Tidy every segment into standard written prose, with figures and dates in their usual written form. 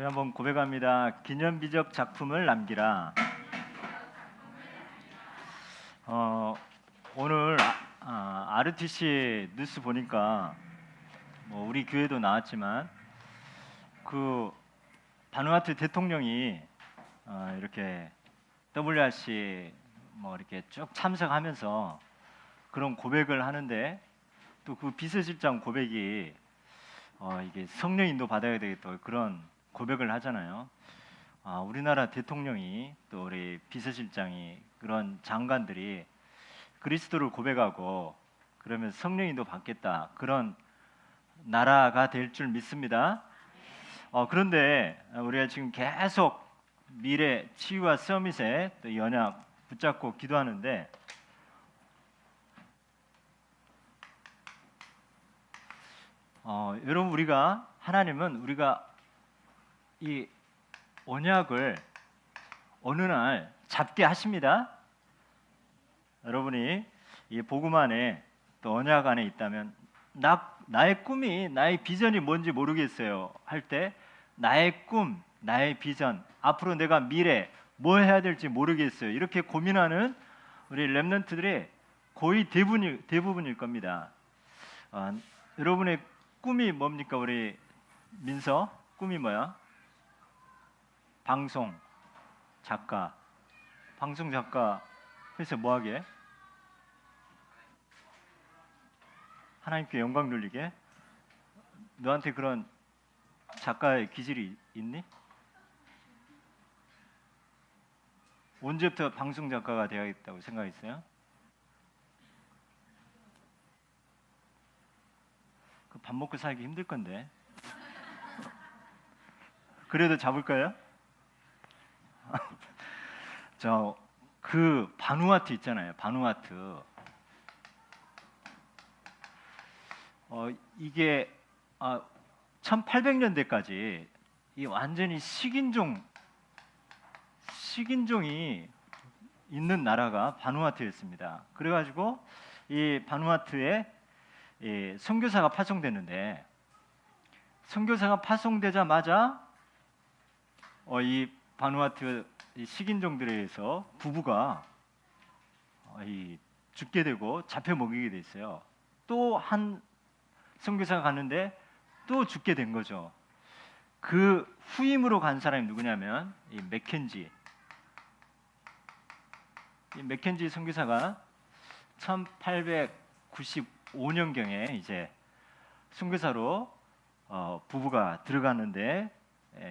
저희 한번 고백합니다. 기념비적 작품을 남기라. 오늘 RTC 뉴스 보니까 뭐 우리 교회도 나왔지만 그 바누아투 대통령이 이렇게 WRC 뭐 이렇게 쭉 참석하면서 그런 고백을 하는데 또 그 비서실장 고백이 이게 성령 인도 받아야 되겠다 그런 고백을 하잖아요. 우리나라 대통령이 또 우리 비서실장이 그런 장관들이 그리스도를 고백하고 그러면 성령 인도 받겠다 그런 나라가 될 줄 믿습니다. 그런데 우리가 지금 계속 미래 치유와 서밋에 또 연약 붙잡고 기도하는데 여러분 하나님은 우리가 이 언약을 어느 날 잡게 하십니다. 여러분이 이 복음 안에 또 언약 안에 있다면 나의 꿈이 나의 비전이 뭔지 모르겠어요 할 때 나의 꿈, 나의 비전, 앞으로 내가 미래 뭘 해야 될지 모르겠어요 이렇게 고민하는 우리 렘넌트들의 거의 대부분일 겁니다. 여러분의 꿈이 뭡니까? 우리 민서 꿈이 뭐야? 방송 작가 해서 뭐하게? 하나님께 영광 돌리게? 너한테 그런 작가의 기질이 있니? 언제부터 방송 작가가 되어야겠다고 생각했어요? 그 밥 먹고 살기 힘들 건데. 그래도 잡을까요? 그 바누아투 있잖아요. 바누아투. 이게 1800년대까지 이 완전히 식인종이 있는 나라가 바누아투였습니다. 그래가지고 이 바누아투에 선교사가 파송됐는데 선교사가 파송되자마자 이 바누아투 식인종들에 의해서 부부가 죽게 되고 잡혀 먹이게 됐어요. 또 한 선교사가 갔는데 또 죽게 된 거죠. 그 후임으로 간 사람이 누구냐면 이 맥켄지 선교사가 1895년경에 이제 선교사로 부부가 들어갔는데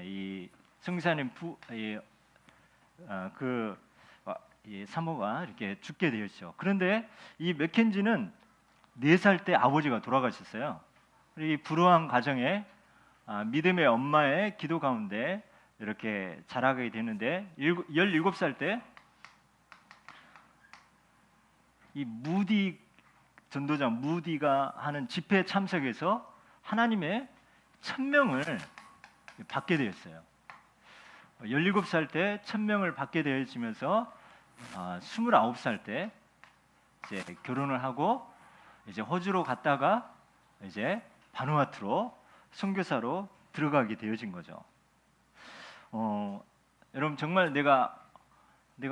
이 선교사님 이 사모가 이렇게 죽게 되었죠. 그런데 이 맥켄지는 4살 때 아버지가 돌아가셨어요. 이 불우한 가정에 믿음의 엄마의 기도 가운데 이렇게 자라게 되는데 17살 때 이 전도장 무디가 하는 집회 참석해서 하나님의 천명을 받게 되었어요. 17살 때 천명을 받게 되어지면서 29살 때 이제 결혼을 하고 이제 호주로 갔다가 이제 바누아투로 선교사로 들어가게 되어진 거죠. 여러분 정말 내가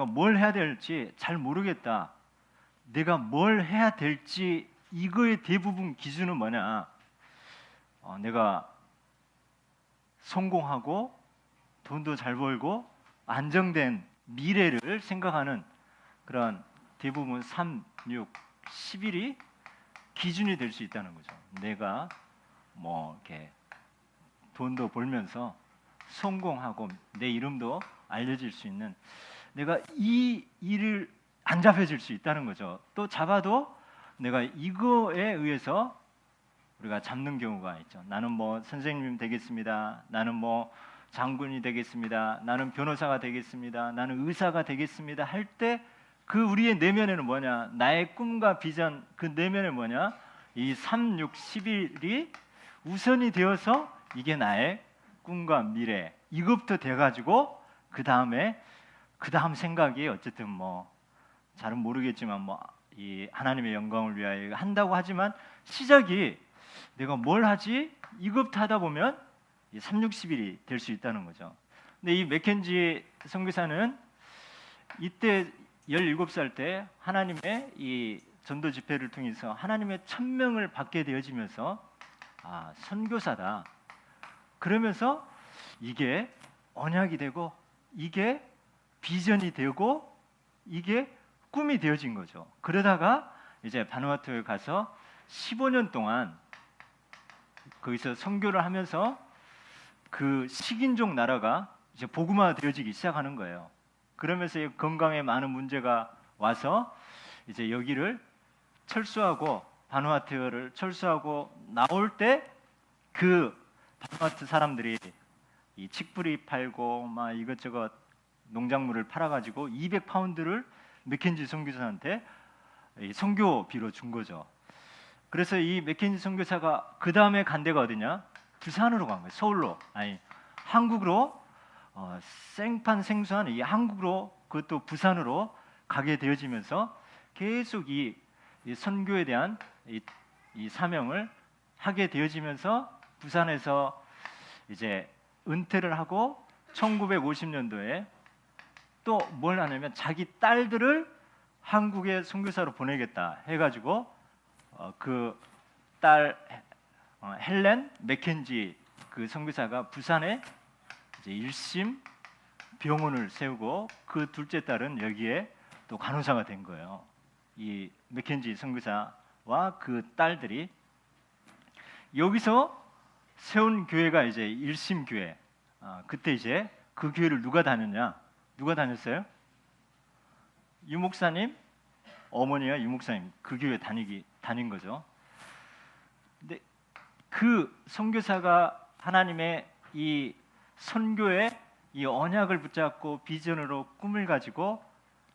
뭘 해야 될지 잘 모르겠다. 내가 뭘 해야 될지 이거의 대부분 기준은 뭐냐? 내가 성공하고 돈도 잘 벌고 안정된 미래를 생각하는 그런 대부분 3, 6, 11이 기준이 될 수 있다는 거죠. 내가 뭐 이렇게 돈도 벌면서 성공하고 내 이름도 알려질 수 있는 내가 이 일을 안 잡혀질 수 있다는 거죠. 또 잡아도 내가 이거에 의해서 우리가 잡는 경우가 있죠. 나는 뭐 선생님 되겠습니다. 나는 뭐 장군이 되겠습니다. 나는 변호사가 되겠습니다. 나는 의사가 되겠습니다. 할 때 그 우리의 내면에는 뭐냐? 나의 꿈과 비전 그 내면에 뭐냐? 이 3, 6, 11이 우선이 되어서 이게 나의 꿈과 미래 이것부터 돼가지고 그 다음 생각이 어쨌든 뭐 잘은 모르겠지만 뭐 이 하나님의 영광을 위하여 한다고 하지만 시작이 내가 뭘 하지? 이것부터 하다 보면 이 360일이 될 수 있다는 거죠. 근데 이 맥켄지 선교사는 이때 17살 때 하나님의 이 전도 집회를 통해서 하나님의 천명을 받게 되어지면서 선교사다. 그러면서 이게 언약이 되고 이게 비전이 되고 이게 꿈이 되어진 거죠. 그러다가 이제 바누아투에 가서 15년 동안 거기서 선교를 하면서 그 식인종 나라가 이제 복음화 되어지기 시작하는 거예요. 그러면서 건강에 많은 문제가 와서 이제 여기를 철수하고 바누아투를 철수하고 나올 때 그 바누아투 사람들이 이 칡뿌리 팔고 막 이것저것 농작물을 팔아가지고 200파운드를 맥켄지 선교사한테 선교비로 준 거죠. 그래서 이 맥켄지 선교사가 그 다음에 간 데가 어디냐? 부산으로 간 거예요. 서울로, 아니 한국으로 생판생수한 이 한국으로 그것도 부산으로 가게 되어지면서 계속 이 선교에 대한 이 사명을 하게 되어지면서 부산에서 이제 은퇴를 하고 1950년도에 또 뭘 하냐면 자기 딸들을 한국에 선교사로 보내겠다 해가지고 그 딸 헬렌 맥켄지 그 선교사가 부산에 이제 일심 병원을 세우고 그 둘째 딸은 여기에 또 간호사가 된 거예요. 이 맥켄지 선교사와 그 딸들이 여기서 세운 교회가 이제 일심 교회. 그때 이제 그 교회를 누가 다녔냐? 누가 다녔어요? 유 목사님, 어머니와 유 목사님 그 교회 다닌 거죠. 근데 그 선교사가 하나님의 이 선교의 이 언약을 붙잡고 비전으로 꿈을 가지고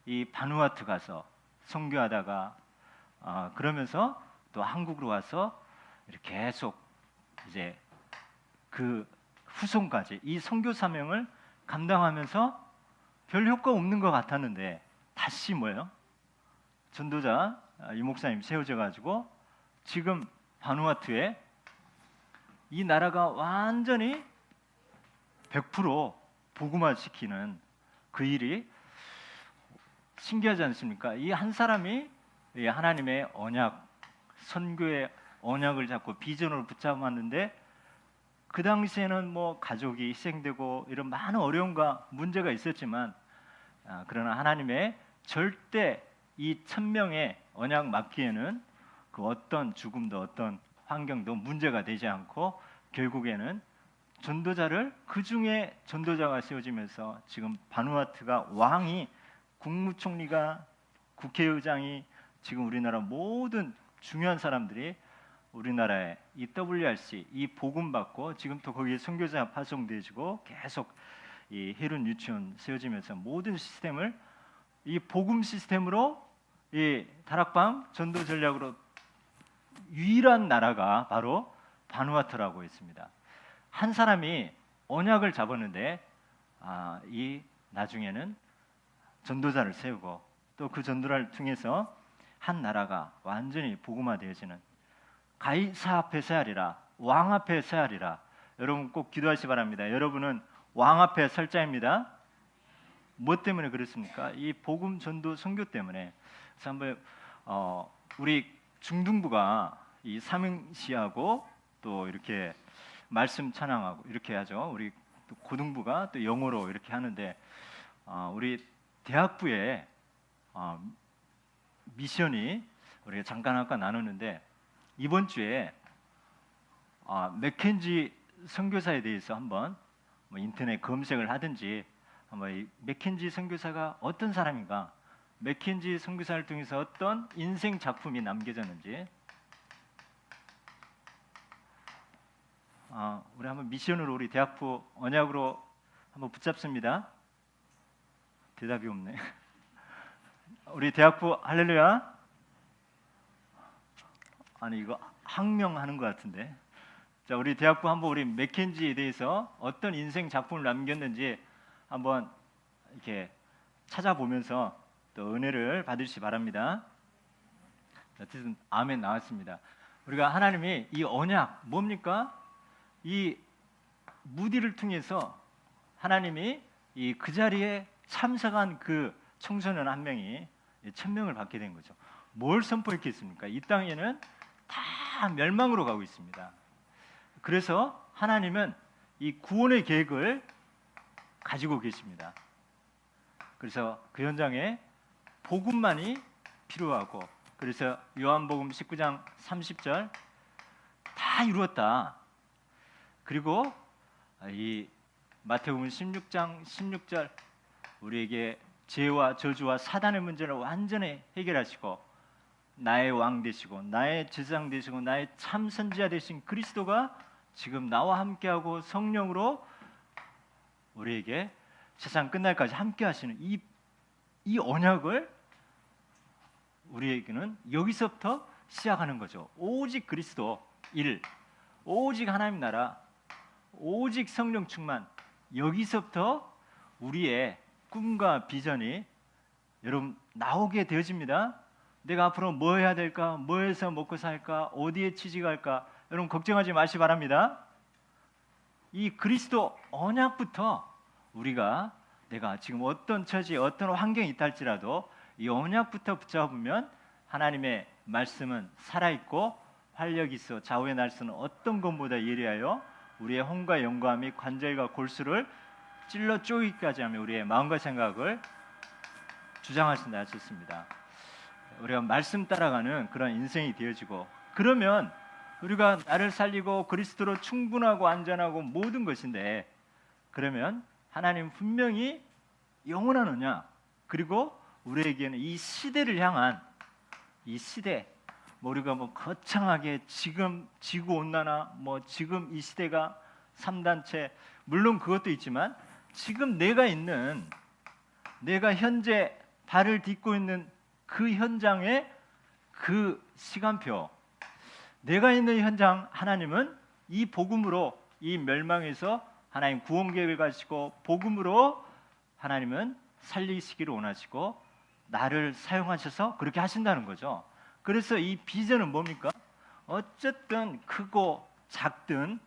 이 바누아투 가서 선교하다가 그러면서 또 한국으로 와서 이렇게 계속 이제 그 후손까지 이 선교 사명을 감당하면서 별 효과 없는 것 같았는데 다시 뭐예요? 전도자 이 목사님 세워져 가지고 지금 바누아투에 이 나라가 완전히 100% 복음화 시키는 그 일이 신기하지 않습니까? 이 한 사람이 하나님의 언약, 선교의 언약을 잡고 비전으로 붙잡았는데 그 당시에는 뭐 가족이 희생되고 이런 많은 어려움과 문제가 있었지만 그러나 하나님의 절대 이 천명의 언약 맡기에는 그 어떤 죽음도 어떤 환경도 문제가 되지 않고 결국에는 전도자를 그 중에 전도자가 세워지면서 지금 바누아투가 왕이 국무총리가 국회의장이 지금 우리나라 모든 중요한 사람들이 우리나라에 이 WRC 이 복음 받고 지금 또 거기에 선교사 파송되어지고 계속 이 해륜 유치원 세워지면서 모든 시스템을 이 복음 시스템으로 이 다락방 전도 전략으로 유일한 나라가 바로 바누아투라고 했습니다. 한 사람이 언약을 잡았는데 이 나중에는 전도자를 세우고 또 그 전도를 통해서 한 나라가 완전히 복음화되어지는 가이사 앞에 서야리라 왕 앞에 서야리라. 여러분 꼭 기도하시 바랍니다. 여러분은 왕 앞에 설 자입니다. 뭐 때문에 그렇습니까? 이 복음 전도 선교 때문에. 그래서 한번 우리 중등부가 이 삼행시하고 또 이렇게 말씀 찬양하고 이렇게 하죠. 우리 또 고등부가 또 영어로 이렇게 하는데 우리 대학부에 미션이 우리가 잠깐 아까 나누는데 이번 주에 맥켄지 선교사에 대해서 한번 뭐 인터넷 검색을 하든지 한번 이 맥켄지 선교사가 어떤 사람인가, 맥켄지 선교사를 통해서 어떤 인생 작품이 남겨졌는지 우리 한번 미션으로 우리 대학부 언약으로 한번 붙잡습니다. 대답이 없네. 우리 대학부 할렐루야. 아니 이거 항명하는 것 같은데. 자, 우리 대학부 한번 우리 맥켄지에 대해서 어떤 인생 작품을 남겼는지 한번 이렇게 찾아보면서 또 은혜를 받으시기 바랍니다. 어쨌든 아멘 나왔습니다. 우리가 하나님이 이 언약 뭡니까? 이 무디를 통해서 하나님이 이 그 자리에 참석한 그 청소년 한 명이 천명을 받게 된 거죠. 뭘 선포했겠습니까? 이 땅에는 다 멸망으로 가고 있습니다. 그래서 하나님은 이 구원의 계획을 가지고 계십니다. 그래서 그 현장에 복음만이 필요하고, 그래서 요한복음 19장 30절 다 이루었다. 그리고 이 마태복음 16장 16절 우리에게 죄와 저주와 사단의 문제를 완전히 해결하시고 나의 왕 되시고 나의 제사장 되시고 나의 참 선지자 되신 그리스도가 지금 나와 함께하고 성령으로 우리에게 세상 끝날까지 함께 하시는 이 언약을 우리에게는 여기서부터 시작하는 거죠. 오직 그리스도 일, 오직 하나님 나라, 오직 성령 충만, 여기서부터 우리의 꿈과 비전이 여러분 나오게 되어집니다. 내가 앞으로 뭐 해야 될까? 뭐 해서 먹고 살까? 어디에 취직할까? 여러분 걱정하지 마시 바랍니다. 이 그리스도 언약부터 우리가 내가 지금 어떤 처지, 어떤 환경이 있다 할지라도 이 언약부터 붙잡으면 하나님의 말씀은 살아있고 활력이 있어 좌우의 날수는 어떤 것보다 예리하여 우리의 혼과 영과 및 관절과 골수를 찔러 쪼개기까지 하며 우리의 마음과 생각을 주장하신다 하셨습니다. 우리가 말씀 따라가는 그런 인생이 되어지고, 그러면 우리가 나를 살리고 그리스도로 충분하고 안전하고 모든 것인데, 그러면 하나님 분명히 영원한 언약, 그리고 우리에게는 이 시대를 향한 이 시대, 우리가 거창하게 지금 지구 온난화, 지금 이 시대가 3단체, 물론 그것도 있지만 지금 내가 현재 발을 딛고 있는 그 현장의 그 시간표, 내가 있는 현장, 하나님은 이 복음으로 이 멸망에서 하나님 구원 계획을 가지고 복음으로 하나님은 살리시기를 원하시고 나를 사용하셔서 그렇게 하신다는 거죠. 그래서 이 비전은 뭡니까? 어쨌든 크고 작든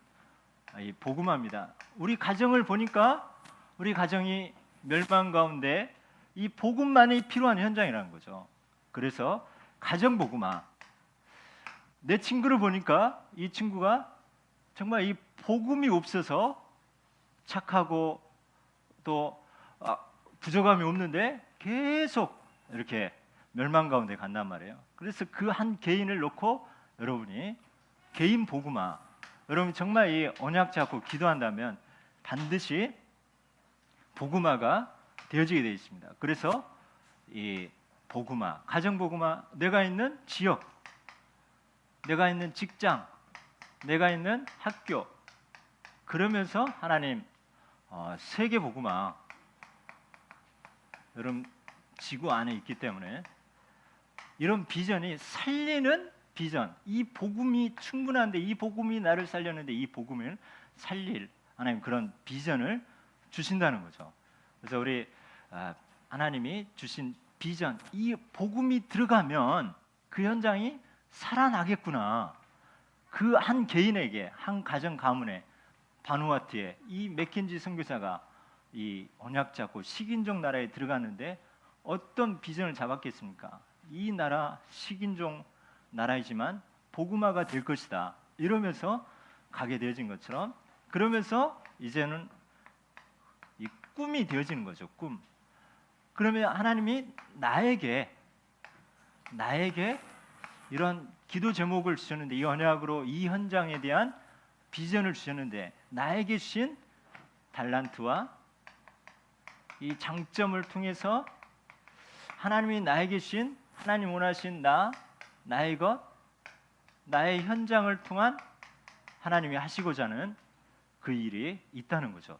이 복음화입니다. 우리 가정을 보니까 우리 가정이 멸망 가운데 이 복음만이 필요한 현장이라는 거죠. 그래서 가정 복음화. 내 친구를 보니까 이 친구가 정말 이 복음이 없어서 착하고 또 부족함이 없는데 계속 이렇게 멸망 가운데 간단 말이에요. 그래서 그 한 개인을 놓고 여러분이 개인 복음화, 여러분 정말 이 언약 잡고 기도한다면 반드시 복음화가 되어지게 되어 있습니다. 그래서 이 복음화, 가정 복음화, 내가 있는 지역, 내가 있는 직장, 내가 있는 학교, 그러면서 하나님 세계 복음화, 여러분 지구 안에 있기 때문에 이런 비전이 살리는 비전, 이 복음이 충분한데 이 복음이 나를 살렸는데 이 복음을 살릴 하나님 그런 비전을 주신다는 거죠. 그래서 우리 하나님이 주신 비전, 이 복음이 들어가면 그 현장이 살아나겠구나. 그 한 개인에게, 한 가정 가문에, 바누아투에 이 맥켄지 선교사가 이 언약 잡고 식인종 나라에 들어갔는데 어떤 비전을 잡았겠습니까? 이 나라 식인종 나라이지만 복음화가 될 것이다. 이러면서 가게 되어진 것처럼, 그러면서 이제는 이 꿈이 되어지는 거죠. 꿈. 그러면 하나님이 나에게 이런 기도 제목을 주셨는데, 이 언약으로 이 현장에 대한 비전을 주셨는데, 나에게 주신 달란트와 이 장점을 통해서 하나님이 나에게 주신, 하나님 원하신 나의 것, 나의 현장을 통한 하나님이 하시고자 하는 그 일이 있다는 거죠.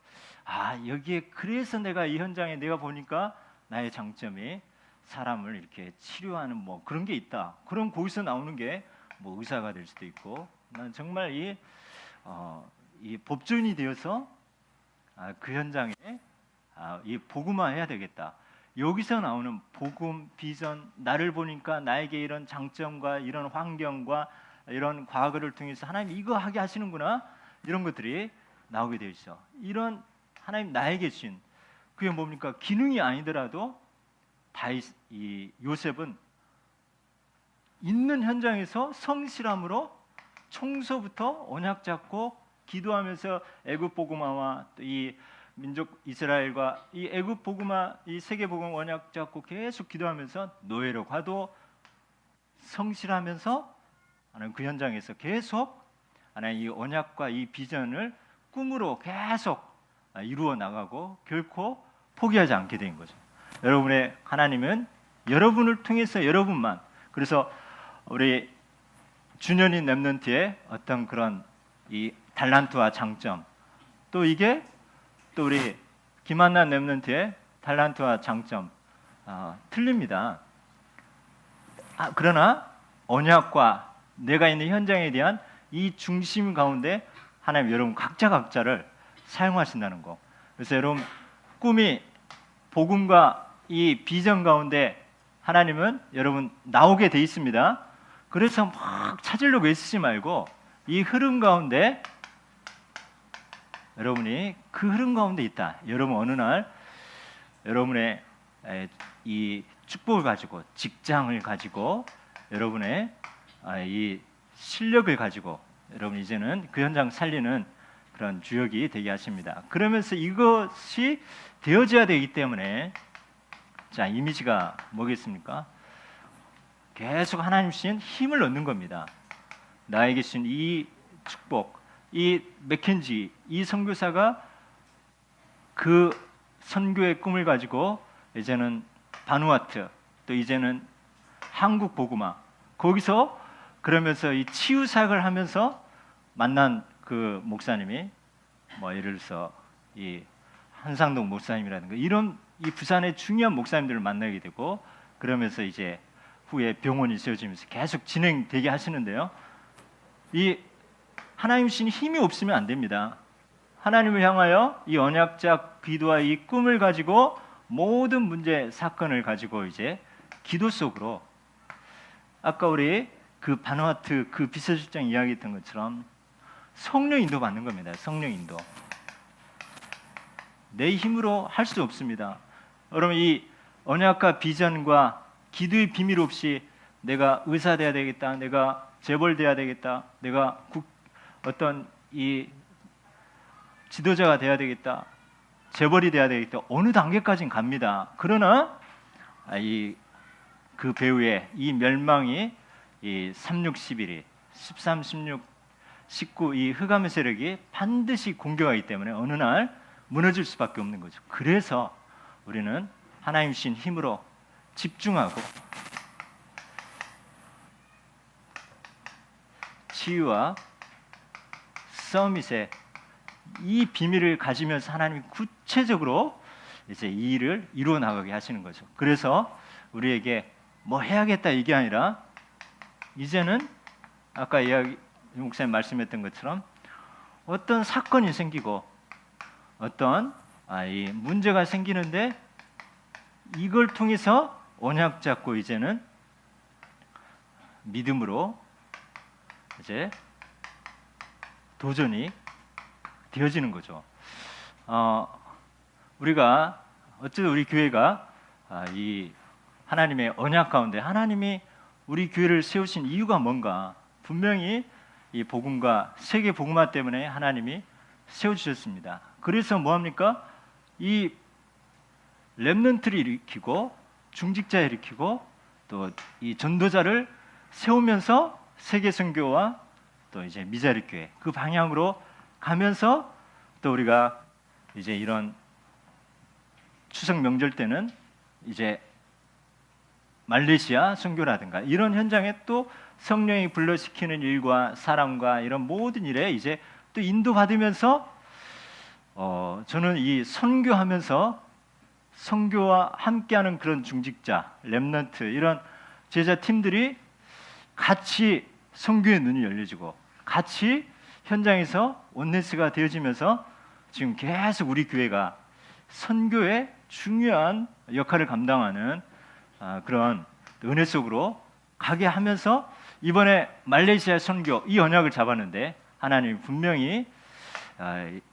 여기에 그래서 내가 이 현장에 내가 보니까 나의 장점이 사람을 이렇게 치료하는 그런 게 있다. 그럼 거기서 나오는 게 의사가 될 수도 있고, 난 정말 이 법조인이 되어서 그 현장에 이 복음화해야 되겠다. 여기서 나오는 복음, 비전, 나를 보니까 나에게 이런 장점과 이런 환경과 이런 과거를 통해서 하나님 이거 하게 하시는구나, 이런 것들이 나오게 되어 있어. 이런 하나님 나에게 주신 그게 뭡니까? 기능이 아니더라도 이 요셉은 있는 현장에서 성실함으로 청소부터 언약 잡고 기도하면서 애굽 복음화와 이 민족 이스라엘과 이 애굽 복음화 이 세계 복음 언약 잡고 계속 기도하면서 노예로 가도 성실하면서 하나님 그 현장에서 계속 하나님 이 언약과 이 비전을 꿈으로 계속 이루어 나가고 결코 포기하지 않게 된 거죠. 여러분의 하나님은 여러분을 통해서 여러분만, 그래서 우리 준현이 랩런트의 어떤 그런 이 달란트와 장점, 또 이게 또 우리 김한나 랩런트의 달란트와 장점 틀립니다. 그러나 언약과 내가 있는 현장에 대한 이 중심 가운데 하나님 여러분 각자를 사용하신다는 거. 그래서 여러분 꿈이 복음과 이 비전 가운데 하나님은 여러분 나오게 돼 있습니다. 그래서 막 찾으려고 애쓰지 말고 이 흐름 가운데 여러분이 그 흐름 가운데 있다. 여러분 어느 날 여러분의 이 축복을 가지고 직장을 가지고 여러분의 이 실력을 가지고 여러분 이제는 그 현장 살리는 그런 주역이 되게 하십니다. 그러면서 이것이 되어져야 되기 때문에 자 이미지가 뭐겠습니까? 계속 하나님 주신 힘을 얻는 겁니다. 나에게 주신 이 축복, 이 맥켄지, 이 선교사가 그 선교의 꿈을 가지고 이제는 바누아투, 또 이제는 한국 복음화 거기서 그러면서 이 치유 사역을 하면서 만난 그 목사님이 뭐 예를 들어서 이 한상동 목사님이라든가 이런 이 부산의 중요한 목사님들을 만나게 되고 그러면서 이제 후에 병원이 세워지면서 계속 진행되게 하시는데요. 이 하나님 신 힘이 없으면 안 됩니다. 하나님을 향하여 이 언약적 기도와 이 꿈을 가지고 모든 문제 사건을 가지고 이제 기도 속으로 아까 우리 그 바누아투 그 비서실장 이야기했던 것처럼 성령 인도 받는 겁니다. 성령 인도. 내 힘으로 할 수 없습니다. 여러분 이 언약과 비전과 기도의 비밀 없이 내가 의사 돼야 되겠다, 내가 재벌 돼야 되겠다, 내가 어떤 이 지도자가 돼야 되겠다, 재벌이 돼야 되겠다 어느 단계까지는 갑니다. 그러나 그 배후에 이 멸망이 이 3611이 13, 16, 19 이 흑암의 세력이 반드시 공격하기 때문에 어느 날 무너질 수밖에 없는 거죠. 그래서 우리는 하나님 주신 힘으로 집중하고 치유와 서밋의 이 비밀을 가지면서 하나님이 구체적으로 이제 이 일을 이루어 나가게 하시는 거죠. 그래서 우리에게 뭐 해야겠다 이게 아니라 이제는 아까 목사님 말씀했던 것처럼 어떤 사건이 생기고 어떤 이 문제가 생기는데 이걸 통해서 언약 잡고 이제는 믿음으로 이제 도전이 되어지는 거죠. 우리가 어쨌든 우리 교회가 이 하나님의 언약 가운데 하나님이 우리 교회를 세우신 이유가 뭔가 분명히 이 복음과 세계 복음화 때문에 하나님이 세워주셨습니다. 그래서 뭐합니까? 이 렘넌트를 일으키고 중직자 일으키고 또 이 전도자를 세우면서 세계 선교와 또 이제 미자립 교회 그 방향으로 가면서 또 우리가 이제 이런 추석 명절 때는 이제 말레이시아 선교라든가 이런 현장에 또 성령이 불러시키는 일과 사람과 이런 모든 일에 이제 또 인도받으면서 저는 이 선교하면서 선교와 함께하는 그런 중직자, 렘넌트 이런 제자 팀들이 같이 선교의 눈이 열려지고 같이 현장에서 원네스가 되어지면서 지금 계속 우리 교회가 선교의 중요한 역할을 감당하는 그런 은혜 속으로 가게 하면서 이번에 말레이시아 선교 이 언약을 잡았는데 하나님이 분명히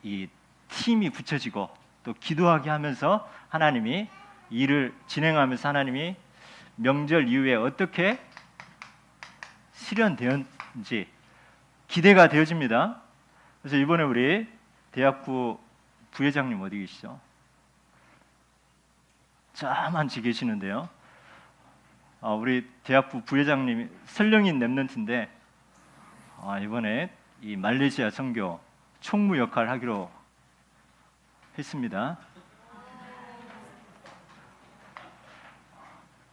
이 팀이 붙여지고 또 기도하게 하면서 하나님이 일을 진행하면서 하나님이 명절 이후에 어떻게 실현되었는지 기대가 되어집니다. 그래서 이번에 우리 대학부 부회장님 어디 계시죠? 저만치 계시는데요. 우리 대학부 부회장님이 설령인 랩런트인데 이번에 이 말레이시아 선교 총무 역할 하기로 했습니다.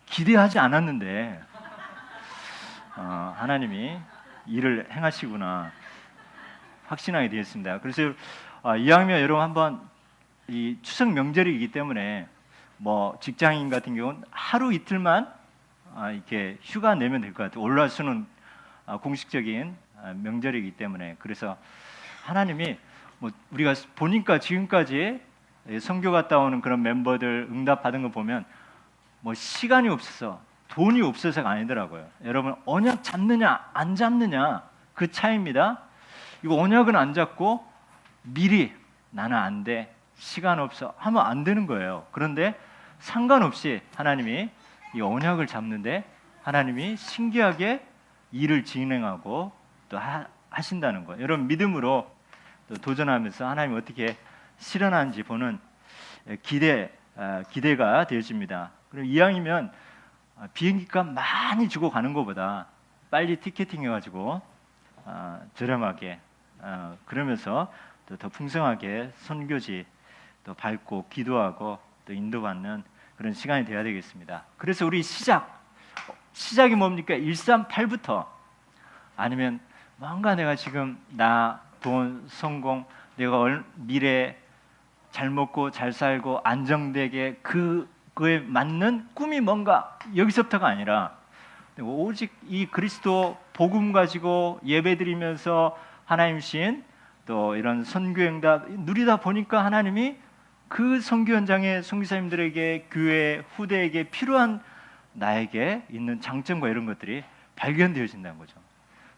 기대하지 않았는데 하나님이 일을 행하시구나 확신하게 되었습니다. 그래서 이왕이면 여러분 한번 이 추석 명절이기 때문에 뭐 직장인 같은 경우는 하루 이틀만 이렇게 휴가 내면 될 것 같아요. 올라수는 공식적인 명절이기 때문에. 그래서 하나님이 뭐 우리가 보니까 지금까지 선교 갔다 오는 그런 멤버들 응답 받은 거 보면 뭐 시간이 없어서 돈이 없어서가 아니더라고요. 여러분 언약 잡느냐 안 잡느냐 그 차이입니다. 이거 언약은 안 잡고 미리 나는 안 돼, 시간 없어 하면 안 되는 거예요. 그런데 상관없이 하나님이 이 언약을 잡는데 하나님이 신기하게 일을 진행하고 또 하신다는 거예요. 여러분 믿음으로 또 도전하면서 하나님이 어떻게 실현하는지 보는 기대가 되어집니다. 그리고 이왕이면 비행기값 많이 주고 가는 것보다 빨리 티켓팅 해가지고 저렴하게 그러면서 또 더 풍성하게 선교지 또 밟고 기도하고 또 인도받는 그런 시간이 되어야 되겠습니다. 그래서 우리 시작이 뭡니까? 138부터 아니면 뭔가 내가 지금 나 돈 성공 내가 미래 잘 먹고 잘 살고 안정되게 그거에 맞는 꿈이 뭔가 여기서부터가 아니라 오직 이 그리스도 복음 가지고 예배드리면서 하나님 신 또 이런 선교행답 누리다 보니까 하나님이 그 선교 현장의 선교사님들에게 교회 후대에게 필요한 나에게 있는 장점과 이런 것들이 발견되어진다는 거죠.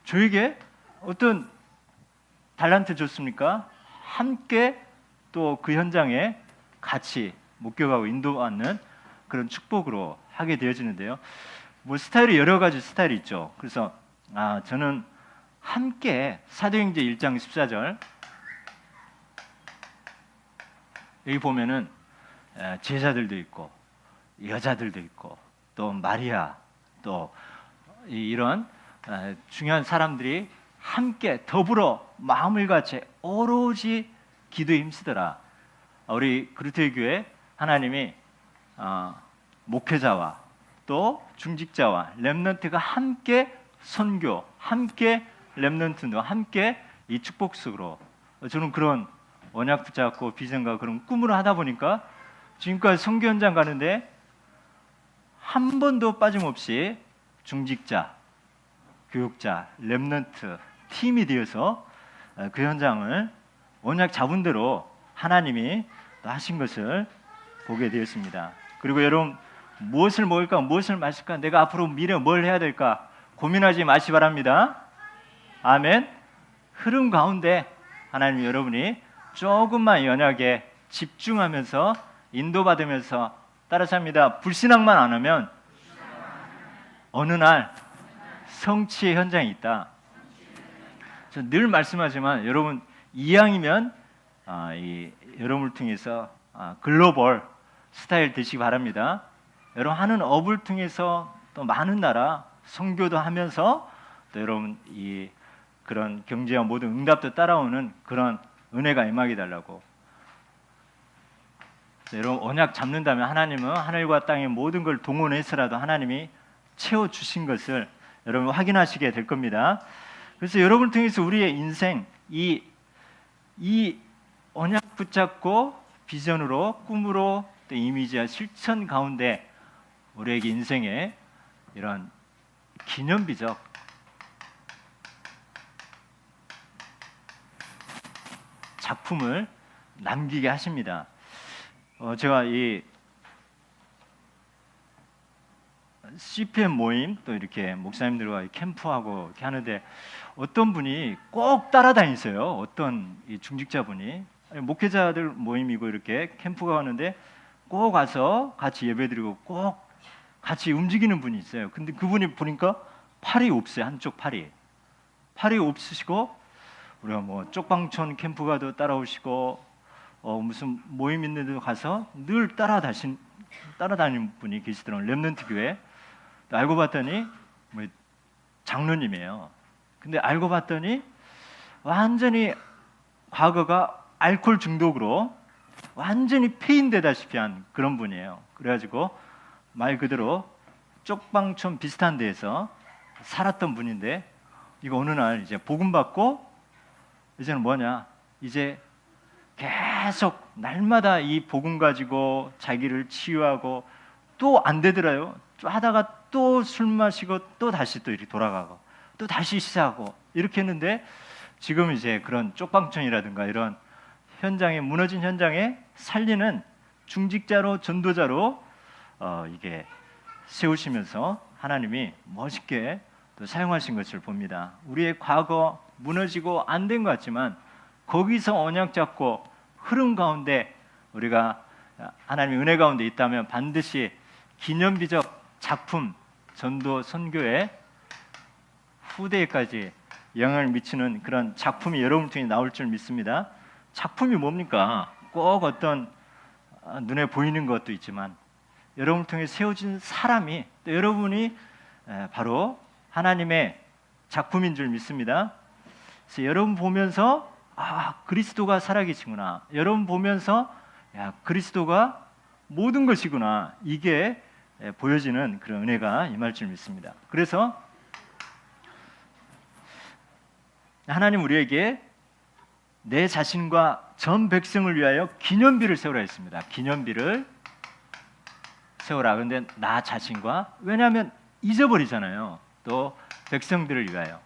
저에게 어떤 달란트 줬습니까? 함께 또 그 현장에 같이 목격하고 인도받는 그런 축복으로 하게 되어지는데요. 뭐 스타일이 여러 가지 스타일이 있죠. 그래서 저는 함께 사도행전 1장 14절 여기 보면은 제자들도 있고 여자들도 있고 또 마리아 또 이런 중요한 사람들이 함께 더불어 마음을 같이 오로지 기도에 힘쓰더라. 우리 그루테이 교회 하나님이 목회자와 또 중직자와 렘넌트가 함께 선교, 함께 렘넌트도 함께 이 축복 속으로 저는 그런 언약 붙잡고 비전과 그런 꿈을 하다 보니까 지금까지 선교 현장 가는데 한 번도 빠짐없이 중직자, 교육자, 렘넌트 팀이 되어서 그 현장을 언약 잡은 대로 하나님이 하신 것을 보게 되었습니다. 그리고 여러분 무엇을 먹을까 무엇을 마실까 내가 앞으로 미래 뭘 해야 될까 고민하지 마시 바랍니다. 아멘. 흐름 가운데 하나님 여러분이 조금만 연약에 집중하면서 인도받으면서 따라서 합니다. 불신앙만 안 하면 어느 날 성취의 현장이 있다. 저 늘 말씀하지만 여러분 이왕이면 여러분을 통해서 글로벌 스타일 되시기 바랍니다. 여러분 하는 업을 통해서 또 많은 나라 선교도 하면서 또 여러분 그런 경제와 모든 응답도 따라오는 그런 은혜가 임하게 달라고. 여러분 언약 잡는다면 하나님은 하늘과 땅의 모든 걸 동원해서라도 하나님이 채워주신 것을 여러분 확인하시게 될 겁니다. 그래서 여러분을 통해서 우리의 인생 이 언약 붙잡고 비전으로 꿈으로 또 이미지와 실천 가운데 우리에게 인생의 이런 기념비적 작품을 남기게 하십니다. 제가 CPM 모임 또 이렇게 목사님들과 캠프하고 이렇게 하는데 어떤 분이 꼭 따라다니세요. 어떤 이 중직자분이 목회자들 모임이고 이렇게 캠프가 가는데 꼭 와서 같이 예배드리고 꼭 같이 움직이는 분이 있어요. 근데 그분이 보니까 팔이 없어요. 한쪽 팔이 없으시고 우리가 뭐 쪽방촌 캠프 가도 따라오시고 무슨 모임 있는 데 가서 늘 따라다니는 분이 계시더라고요. 렘넌트 교회. 알고 봤더니 뭐 장로님이에요. 근데 알고 봤더니 완전히 과거가 알코올 중독으로 완전히 폐인되다시피 한 그런 분이에요. 그래가지고 말 그대로 쪽방촌 비슷한 데에서 살았던 분인데 이거 어느 날 이제 복음 받고 이제는 뭐냐, 이제 계속 날마다 이 복음 가지고 자기를 치유하고 또 안 되더라요. 하다가 또 술 마시고 또 다시 또 이렇게 돌아가고 또 다시 시작하고 이렇게 했는데 지금 이제 그런 쪽방촌이라든가 이런 현장에 무너진 현장에 살리는 중직자로 전도자로 이게 세우시면서 하나님이 멋있게 또 사용하신 것을 봅니다. 우리의 과거 무너지고 안 된 것 같지만 거기서 언약 잡고 흐름 가운데 우리가 하나님의 은혜 가운데 있다면 반드시 기념비적 작품 전도 선교의 후대에까지 영향을 미치는 그런 작품이 여러분 통해 나올 줄 믿습니다. 작품이 뭡니까? 꼭 어떤 눈에 보이는 것도 있지만 여러분을 통해 세워진 사람이 또 여러분이 바로 하나님의 작품인 줄 믿습니다. 그래서 여러분 보면서 그리스도가 살아계시구나, 여러분 보면서 그리스도가 모든 것이구나, 이게 보여지는 그런 은혜가 임할 줄 믿습니다. 그래서 하나님 우리에게 내 자신과 전 백성을 위하여 기념비를 세우라 했습니다. 기념비를 세우라. 그런데 나 자신과, 왜냐하면 잊어버리잖아요. 또 백성들을 위하여.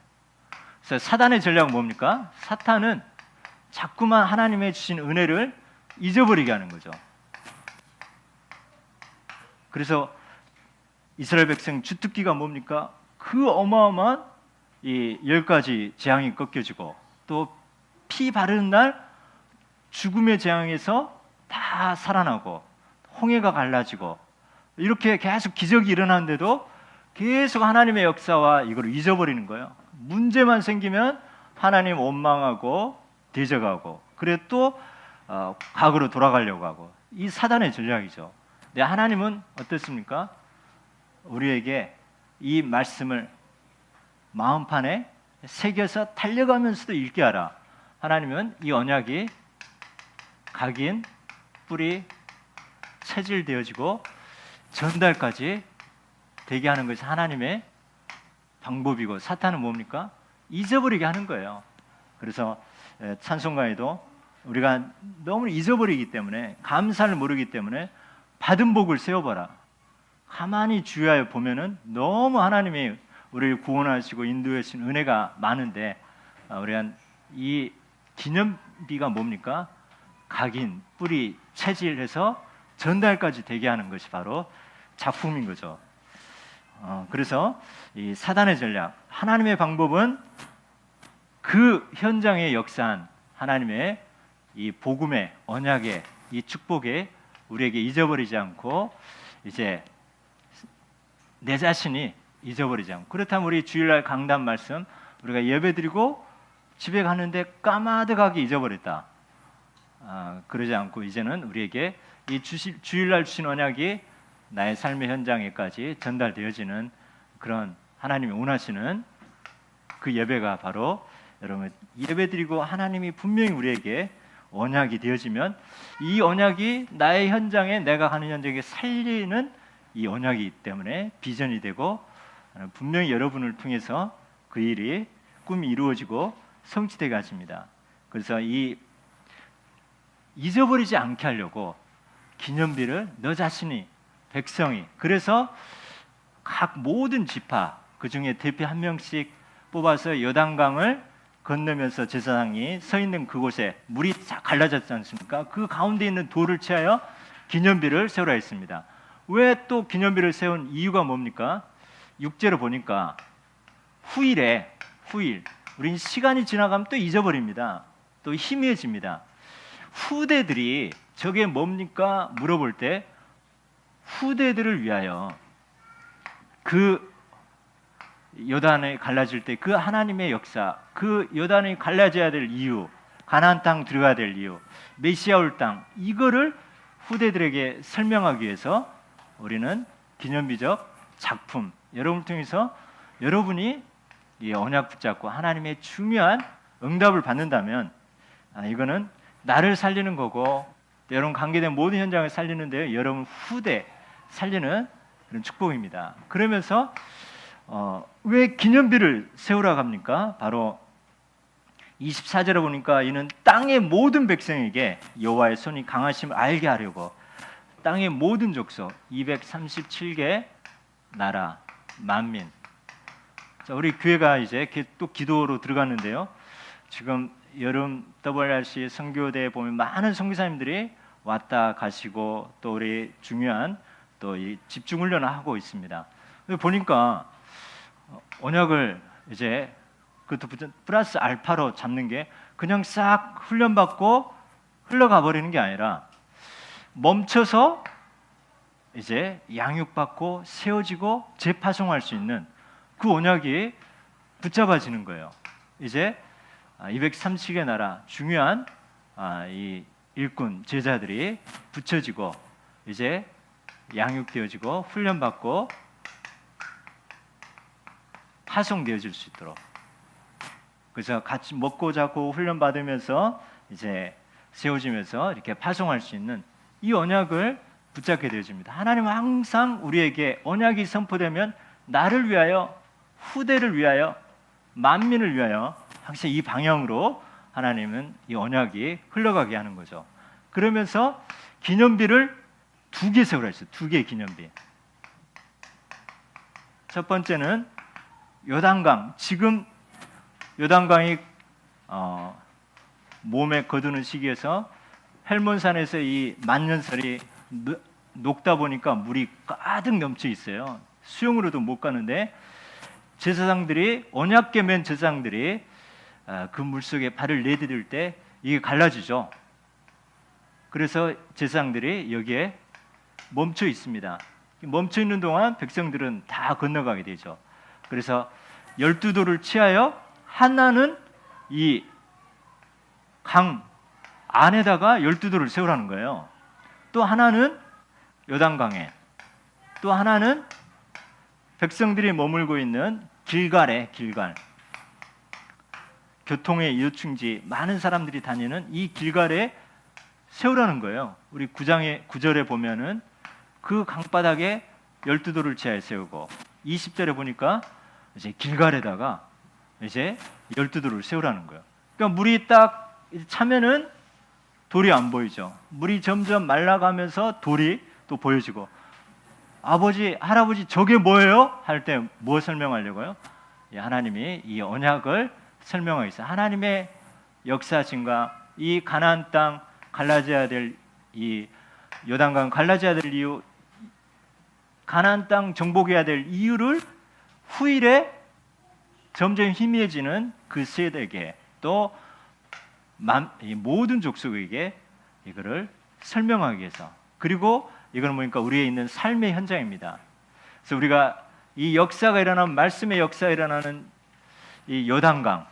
그래서 사단의 전략은 뭡니까? 사탄은 자꾸만 하나님의 주신 은혜를 잊어버리게 하는 거죠. 그래서 이스라엘 백성 주특기가 뭡니까? 그 어마어마한 이 10가지 재앙이 꺾여지고 또 피 바르는 날 죽음의 재앙에서 다 살아나고 홍해가 갈라지고 이렇게 계속 기적이 일어나는데도 계속 하나님의 역사와 이걸 잊어버리는 거예요. 문제만 생기면 하나님 원망하고 대적하고 그래 또 과거로 돌아가려고 하고, 이 사단의 전략이죠. 근데 하나님은 어떻습니까? 우리에게 이 말씀을 마음판에 새겨서 달려가면서도 읽게 하라. 하나님은 이 언약이 각인, 뿌리, 체질되어지고 전달까지 되게 하는 것이 하나님의 방법이고, 사탄은 뭡니까? 잊어버리게 하는 거예요. 그래서 찬송가에도 우리가 너무 잊어버리기 때문에, 감사를 모르기 때문에 받은 복을 세워봐라. 가만히 주의하여 보면은 너무 하나님이 우리를 구원하시고 인도하신 은혜가 많은데, 우리가 이 기념비가 뭡니까? 각인, 뿌리, 체질해서 전달까지 되게 하는 것이 바로 작품인 거죠. 그래서 이 사단의 전략, 하나님의 방법은 그 현장에 역사한 하나님의 이 복음의 언약의 이 축복에 우리에게 잊어버리지 않고, 이제 내 자신이 잊어버리지 않고, 그렇다면 우리 주일날 강단 말씀 우리가 예배드리고 집에 가는데 까마득하게 잊어버렸다, 그러지 않고 이제는 우리에게 이 주일날 주신 언약이 나의 삶의 현장에까지 전달되어지는 그런 하나님이 원하시는 그 예배가 바로, 여러분 예배드리고 하나님이 분명히 우리에게 언약이 되어지면 이 언약이 나의 현장에, 내가 가는 현장에 살리는 이 언약이기 때문에 비전이 되고, 분명히 여러분을 통해서 그 일이, 꿈이 이루어지고 성취되게 하십니다. 그래서 이 잊어버리지 않게 하려고 기념비를 너 자신이, 백성이, 그래서 각 모든 지파 그 중에 대표 한 명씩 뽑아서 요단강을 건너면서 제사장이 서 있는 그곳에 물이 다 갈라졌지 않습니까? 그 가운데 있는 돌을 취하여 기념비를 세우라 했습니다. 왜 또 기념비를 세운 이유가 뭡니까? 6절을 보니까 후일, 우린 시간이 지나가면 또 잊어버립니다. 또 희미해집니다. 후대들이 저게 뭡니까? 물어볼 때 후대들을 위하여 그 요단이 갈라질 때 그 하나님의 역사, 그 요단이 갈라져야 될 이유, 가나안 땅 들어가야 될 이유, 메시아 올 땅, 이거를 후대들에게 설명하기 위해서 우리는 기념비적 작품, 여러분을 통해서 여러분이 이 언약 붙잡고 하나님의 중요한 응답을 받는다면 이거는 나를 살리는 거고 여러분 관계된 모든 현장을 살리는데 여러분 후대 살리는 그런 축복입니다. 그러면서 왜 기념비를 세우라고 합니까? 바로 24절에 보니까 이는 땅의 모든 백성에게 여호와의 손이 강하심을 알게 하려고 땅의 모든 족속 237개 나라 만민. 자, 우리 교회가 이제 또 기도로 들어갔는데요. 지금 여름 WRC 선교대에 보면 많은 선교사님들이 왔다 가시고 또 우리 중요한 또 이 집중 훈련을 하고 있습니다. 보니까 언약을 이제 그것도 플러스 알파로 잡는 게 그냥 싹 훈련받고 흘러가 버리는 게 아니라 멈춰서 이제 양육받고 세워지고 재파송할 수 있는 그 언약이 붙잡아지는 거예요. 이제 230개 나라 중요한 이 일꾼 제자들이 붙여지고 이제 양육되어지고 훈련받고 파송되어질 수 있도록, 그래서 같이 먹고 자고 훈련받으면서 이제 세워지면서 이렇게 파송할 수 있는 이 언약을 붙잡게 되어집니다. 하나님은 항상 우리에게 언약이 선포되면 나를 위하여, 후대를 위하여, 만민을 위하여 항상 이 방향으로 하나님은 이 언약이 흘러가게 하는 거죠. 그러면서 기념비를 2개 세우라 했어요. 2개의 기념비. 첫 번째는 요단강. 지금 요단강이 몸에 거두는 시기에서 헬몬산에서 이 만년설이 녹다 보니까 물이 가득 넘쳐 있어요. 수영으로도 못 가는데 제사장들이, 언약궤 맨 제사장들이 그 물속에 발을 내디딜 때 이게 갈라지죠. 그래서 제사장들이 여기에 멈춰 있습니다. 멈춰 있는 동안 백성들은 다 건너가게 되죠. 그래서 12도를 취하여 하나는 이 강 안에다가 12도를 세우라는 거예요. 또 하나는 요단강에, 또 하나는 백성들이 머물고 있는 길갈에, 길갈, 교통의 요충지, 많은 사람들이 다니는 이 길갈에 세우라는 거예요. 우리 9절에 보면은 그 강바닥에 12도를 취하여 세우고, 20절에 보니까 이제 길갈에다가 이제 12도를 세우라는 거예요. 그러니까 물이 딱 차면은 돌이 안 보이죠. 물이 점점 말라가면서 돌이 또 보여지고, 아버지, 할아버지 저게 뭐예요? 할 때 뭐 설명하려고요? 하나님이 이 언약을 설명하고 있어요. 하나님의 역사심과 이 가나안 땅 갈라져야 될, 이 요단강 갈라져야 될 이유, 가나안 땅 정복해야 될 이유를 후일에 점점 희미해지는 그 세대에게, 또 모든 족속에게 이거를 설명하기 위해서, 그리고 이건 뭐니까 우리에 있는 삶의 현장입니다. 그래서 우리가 이 역사가 일어나는, 말씀의 역사가 일어나는 이 요단강,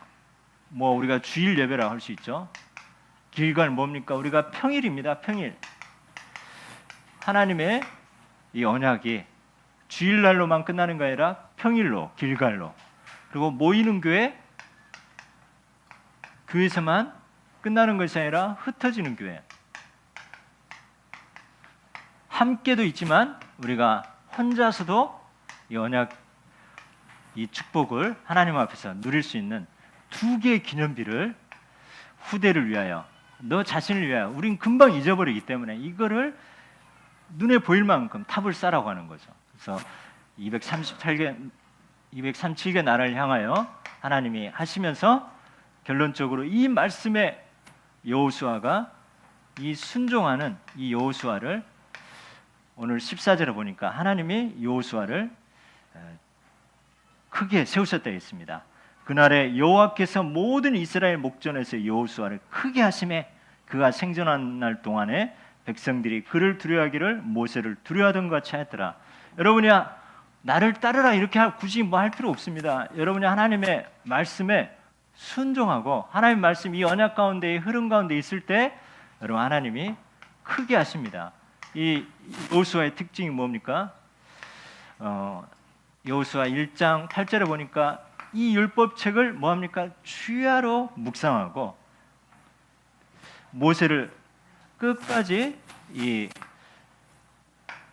뭐 우리가 주일 예배라고 할 수 있죠. 길갈 뭡니까? 우리가 평일입니다. 평일. 하나님의 이 언약이 주일날로만 끝나는 게 아니라 평일로, 길갈로, 그리고 모이는 교회에서만 끝나는 것이 아니라 흩어지는 교회, 함께도 있지만 우리가 혼자서도 이 언약, 이 축복을 하나님 앞에서 누릴 수 있는 2개의 기념비를 후대를 위하여, 너 자신을 위하여, 우린 금방 잊어버리기 때문에 이거를 눈에 보일 만큼 탑을 쌓으라고 하는 거죠. 그래서 237개 나라를 향하여 하나님이 하시면서 결론적으로 이 말씀에 여호수아가 이 순종하는 이 여호수아를 오늘 14절에 보니까 하나님이 여호수아를 크게 세우셨다 했습니다. 그날에 여호와께서 모든 이스라엘 목전에서 여호수아를 크게 하심에 그가 생존한 날 동안에 백성들이 그를 두려워하기를 모세를 두려워하던 것 같이 하였더라. 여러분이 나를 따르라 이렇게 굳이 뭐 할 필요 없습니다. 여러분이 하나님의 말씀에 순종하고 하나님의 말씀 이 언약 가운데 흐름 가운데 있을 때 여러분 하나님이 크게 하십니다. 이 여호수아의 특징이 뭡니까? 여호수아 1장 8절에 보니까 이 율법책을 뭐합니까? 주야로 묵상하고 모세를 끝까지 이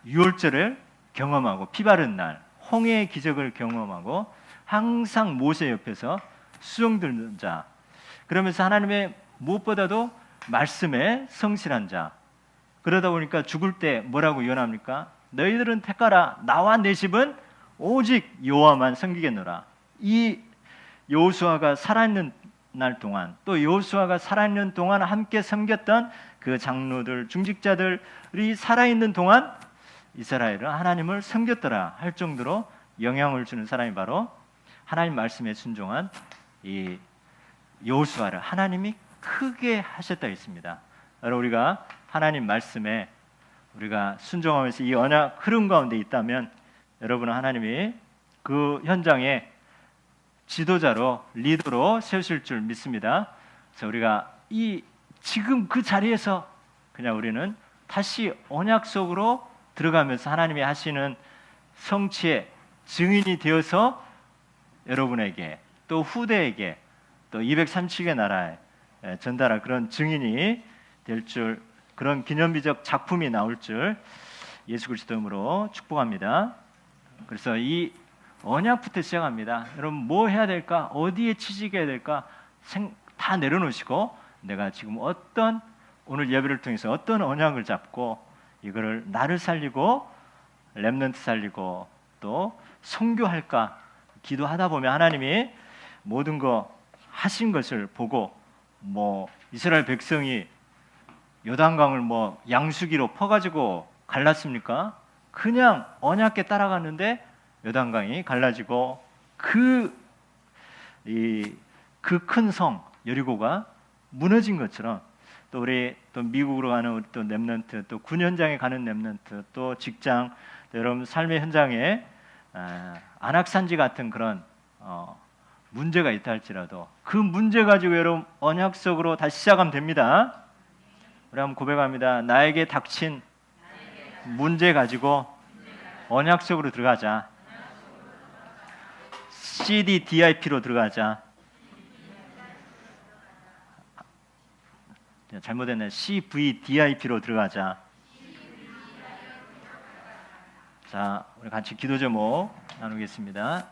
유월절을 경험하고 피 바른 날 홍해의 기적을 경험하고 항상 모세 옆에서 수종 들는 자, 그러면서 하나님의 무엇보다도 말씀에 성실한 자. 그러다 보니까 죽을 때 뭐라고 예언합니까? 너희들은 택하라 나와 내 집은 오직 여호와만 섬기겠노라. 이 여호수아가 살아있는 날 동안 또 여호수아가 살아있는 동안 함께 섬겼던 그 장로들 중직자들이 살아있는 동안 이스라엘은 하나님을 섬겼더라 할 정도로 영향을 주는 사람이 바로 하나님 말씀에 순종한 이 여호수아를 하나님이 크게 하셨다 했습니다. 여러분 우리가 하나님 말씀에 우리가 순종하면서 이 언약 흐름 가운데 있다면 여러분은 하나님이 그 현장에 지도자로 리더로 세우실 줄 믿습니다. 그래서 우리가 이 지금 그 자리에서 그냥 우리는 다시 언약 속으로 들어가면서 하나님이 하시는 성취의 증인이 되어서 여러분에게 또 후대에게 또 237개 나라에 전달할 그런 증인이 될 줄, 그런 기념비적 작품이 나올 줄 예수 그리스도 이름으로 축복합니다. 그래서 이 언약부터 시작합니다. 여러분 뭐 해야 될까? 어디에 취직해야 될까? 다 내려놓으시고 내가 지금 어떤 오늘 예배를 통해서 어떤 언약을 잡고 이거를 나를 살리고 렘넌트 살리고 또 선교할까 기도하다 보면 하나님이 모든 거 하신 것을 보고 뭐 이스라엘 백성이 요단강을 뭐 양수기로 퍼가지고 갈랐습니까? 그냥 언약궤 따라갔는데 요단강이 갈라지고 그 큰 성 여리고가 무너진 것처럼 또 우리 또 미국으로 가는 우리 또 렘넌트 또 군 현장에 가는 렘넌트 또 직장 또 여러분 삶의 현장에 안악산지 같은 그런 문제가 있다 할지라도 그 문제 가지고 여러분 언약 속으로 다시 시작하면 됩니다. 우리 한번 고백합니다. 나에게 닥친 문제 가지고 언약 속으로 들어가자. CDDIP로 들어가자. 잘못했네. CVDIP로 들어가자. 자, 우리 같이 기도 제목 나누겠습니다.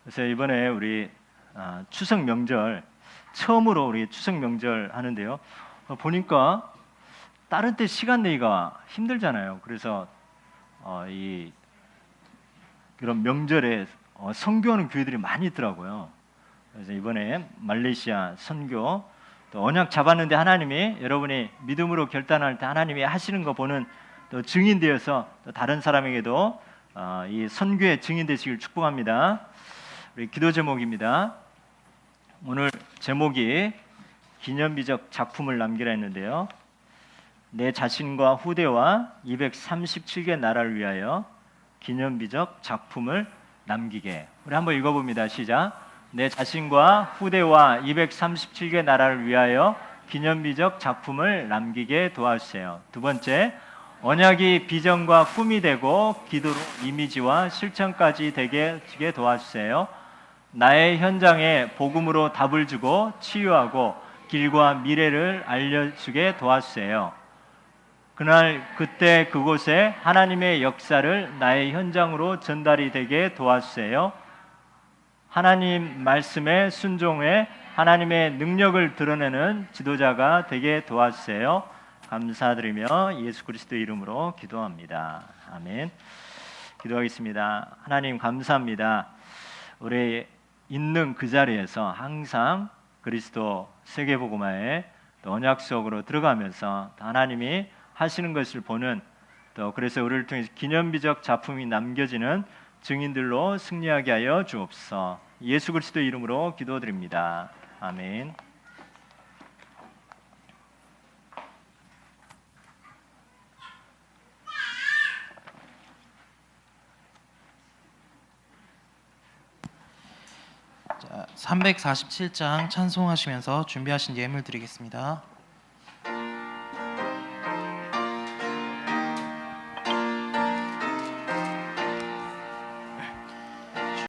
그래서 이번에 우리 추석 명절 처음으로 우리 추석 명절 하는데요. 보니까 다른 때 시간 내기가 힘들잖아요. 그래서 그런 명절에 선교하는 교회들이 많이 있더라고요. 그래서 이번에 말레이시아 선교 또 언약 잡았는데 하나님이 여러분이 믿음으로 결단할 때 하나님이 하시는 거 보는 또 증인 되어서 또 다른 사람에게도 이 선교의 증인 되시길 축복합니다. 우리 기도 제목입니다. 오늘 제목이 기념비적 작품을 남기라 했는데요. 내 자신과 후대와 237개 나라를 위하여 기념비적 작품을 남기게. 우리 한번 읽어봅니다. 시작. 내 자신과 후대와 237개 나라를 위하여 기념비적 작품을 남기게 도와주세요. 두 번째, 언약이 비전과 꿈이 되고 기도로 이미지와 실천까지 되게 도와주세요. 나의 현장에 복음으로 답을 주고 치유하고 길과 미래를 알려주게 도와주세요. 그날 그때 그곳에 하나님의 역사를 나의 현장으로 전달이 되게 도와주세요. 하나님 말씀에 순종해 하나님의 능력을 드러내는 지도자가 되게 도와주세요. 감사드리며 예수 그리스도 이름으로 기도합니다. 아멘. 기도하겠습니다. 하나님 감사합니다. 우리 있는 그 자리에서 항상 그리스도 세계복음화의 언약 속으로 들어가면서 하나님이 하시는 것을 보는, 또 그래서 우리를 통해서 기념비적 작품이 남겨지는 증인들로 승리하게 하여 주옵소서. 예수 그리스도 이름으로 기도드립니다. 아멘. 자, 347장 찬송하시면서 준비하신 예물 드리겠습니다.